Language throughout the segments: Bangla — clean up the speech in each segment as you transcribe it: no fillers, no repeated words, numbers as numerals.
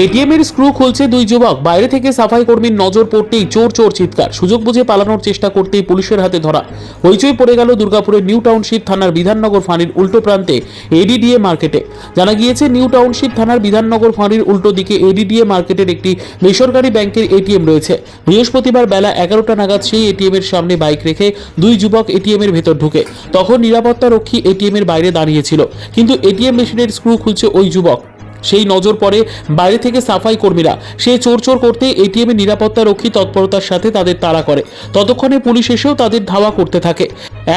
এটিএমের স্ক্রু খুলছে দুই যুবক, বাইরে থেকে সাফাই কর্মীর নজর পড়তেই চোর চোর চিৎকার, সুযোগ বুঝে পালানোর চেষ্টা করতেই পুলিশের হাতে ধরা। হইচই পড়ে গেল দুর্গাপুরের নিউ টাউনশিপ থানার বিধাননগর ফাঁড়ির উল্টো প্রান্তে এডিডিএ মার্কেটে। জানা গিয়েছে, নিউ টাউনশিপ থানার বিধাননগর ফাঁড়ির উল্টো দিকে এডিডিএ মার্কেটের একটি বেসরকারি ব্যাংকের এটিএম রয়েছে। বৃহস্পতিবার বেলা 11টা নাগাদ সেই এটিএম এর সামনে বাইক রেখে দুই যুবক এটিএম এর ভেতর ঢুকে। তখন নিরাপত্তা রক্ষী এটিএম এর বাইরে দাঁড়িয়েছিল, কিন্তু এটিএম মেশিনের স্ক্রু খুলছে ওই যুবক। সেই নজর পড়ে বাইরে থেকে সাফাই কর্মীরা। সে চোর চোর করতে এটিএম এর নিরাপত্তা রক্ষী তৎপরতার সাথে তাদের তাড়া করে। ততক্ষণে পুলিশ এসেও তাদের ধাওয়া করতে থাকে।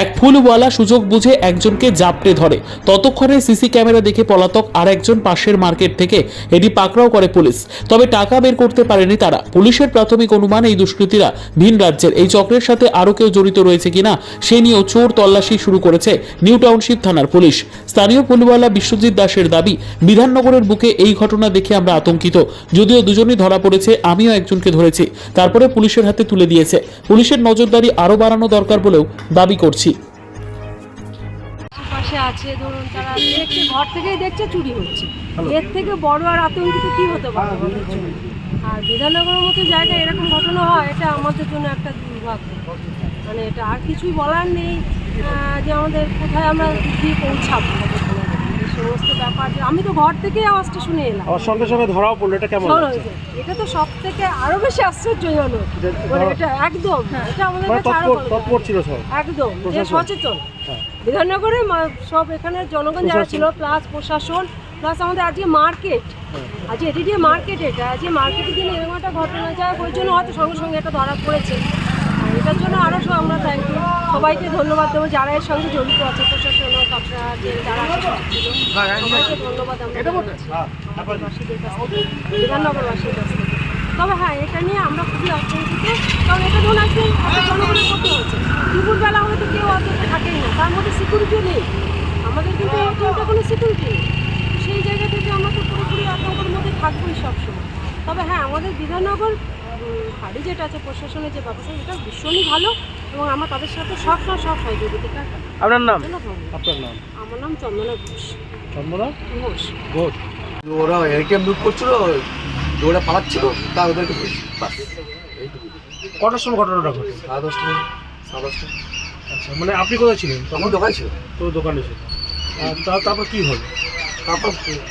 এক ফুলওয়ালা সুযোগ বুঝে একজনকে জাপটে ধরে। ততক্ষণে সিসি ক্যামেরা দেখে পলাতক আর একজন পাশের মার্কেট থেকে এটি পাকড়াও করে পুলিশ। তবে টাকা বের করতে পারেনি তারা। পুলিশের প্রাথমিক অনুমান, এই দুষ্কৃতীরা ভিন রাজ্যের। এই চক্রের সাথে আরও কেউ জড়িত রয়েছে কিনা সে নিয়েও চোর তল্লাশি শুরু করেছে নিউ টাউনশিপ থানার পুলিশ। স্থানীয় ফুলওয়ালা বিশ্বজিৎ দাসের দাবি, বিধাননগরের বুকে এই ঘটনা দেখে আমরা আতঙ্কিত। যদিও দুজনই ধরা পড়েছে, আমিও একজনকে ধরেছি, তারপরে পুলিশের হাতে তুলে দিয়েছে। পুলিশের নজরদারি আরও বাড়ানো দরকার বলেও দাবি করছি। পাশে আছে, ধরুন তারা দেখছে, ঘর থেকেই দেখছে চুরি হচ্ছে, এর থেকে বড় আর আতঙ্কিত কি হতে পারে আমাদের জন্য? আর বিধাননগরের মতো জায়গায় এরকম ঘটনা হয়, এটা আমাদের জন্য একটা দুর্ভাগ্য। মানে এটা আর কিছুই বলার নেই, যে আমাদের কোথায় আমরা গিয়ে পৌঁছাবো। এই সমস্ত ব্যাপার, আমি তো ঘর থেকেই আওয়াজটা শুনে এলাম, আমার সঙ্গে সঙ্গে ধরাও পড়লো, এটা কেমন লাগছে? এটা তো সব থেকে আরো বেশি আশ্চর্যজনক। মানে এটা একদম, এটা আমাদের কাছে আরো তৎপর ছিল সব, একদম যে সচেতন। বিধাননগরে সব এখানে জনগণ যারা ছিল, প্লাস প্রশাসন, প্লাস আমাদের আজকে মার্কেট, আজকে এডিডিএ মার্কেট, এটা আজকে মার্কেটের দিনে এরকম একটা ঘটনা যায়, ওই জন্য হয়তো সঙ্গে সঙ্গে এটা ধরা পড়েছে। আর এটার জন্য আরও আমরা থ্যাংক ইউ, সবাইকে ধন্যবাদ দেবো যারা এর সঙ্গে জড়িত আছে, প্রশাসন হোক, আপনারা যে যারা ছিল সবাইকে ধন্যবাদ আমরা বাসীদের কাছ থেকে, বিধাননগরবাসীর কাছ থেকে। তবে হ্যাঁ, এটা নিয়ে আমরা খুবই আতঙ্কিত, কারণ এটা ধরুন আজকে একটা জনগণের করতে হচ্ছে। দুপুরবেলা হয়তো কেউ অন্তত থাকেই না, তার মধ্যে সিকিউরিটি নেই, আমাদের কিন্তু অত্যন্ত কোনো সিকিউরিটি নেই। সেই জায়গা থেকে আমরা তো পুরোপুরি আতঙ্কের মধ্যে থাকবোই সবসময়। তবে হ্যাঁ, আমাদের বিধাননগর ফাঁড়ি যেটা আছে, প্রশাসনের যে ব্যবস্থা, এটা ভীষণই ভালো, এবং আমরা তাদের সাথে সবসময় সব সহযোগিতা। আপনার নাম? আপনার নাম? আমার নাম চন্দনা ঘোষ। চন্দনা ঘোষ। ঘোষ। ওরা এটিএম লুট করছিল, দৌড়ে পালাচ্ছিল, তা ওদেরকে কটার সময় ঘটনাটা ঘটে? 10:30। আচ্ছা, মানে আপনি কোথায় ছিলেন তখন দোকানে ছিল। তো দোকানে ছিল। তারপর কি হলো? তারপর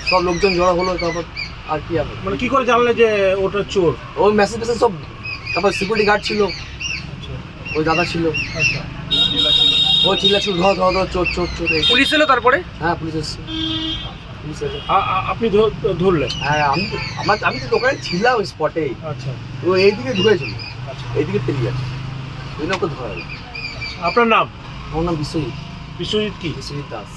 সব লোকজন জড়ো হলো, তারপর আর কি হবে, মানে কি করে জানলে যে ওটা চোর? ওই মেসেজ সব, তারপর সিকিউরিটি গার্ড ছিল, ওই দাদা ছিল, আচ্ছা, ও চিল্লাচ্ছিল ধর ধর ধর, চোর চোর চোর। পুলিশ এলো তারপরে? হ্যাঁ, পুলিশ এসছে। আপনি ধরলেন? হ্যাঁ, আমি তো দোকানে ছিলাম ওই স্পটেই। আচ্ছা, ও এইদিকে ঢুকেছিল, এইদিকে পেরিয়ে যাচ্ছে, ওই জন্য ওকে ধরা হলো। আপনার নাম? আমার নাম বিশ্বজিৎ। বিশ্বজিৎ কি? বিশ্বজিৎ দাস।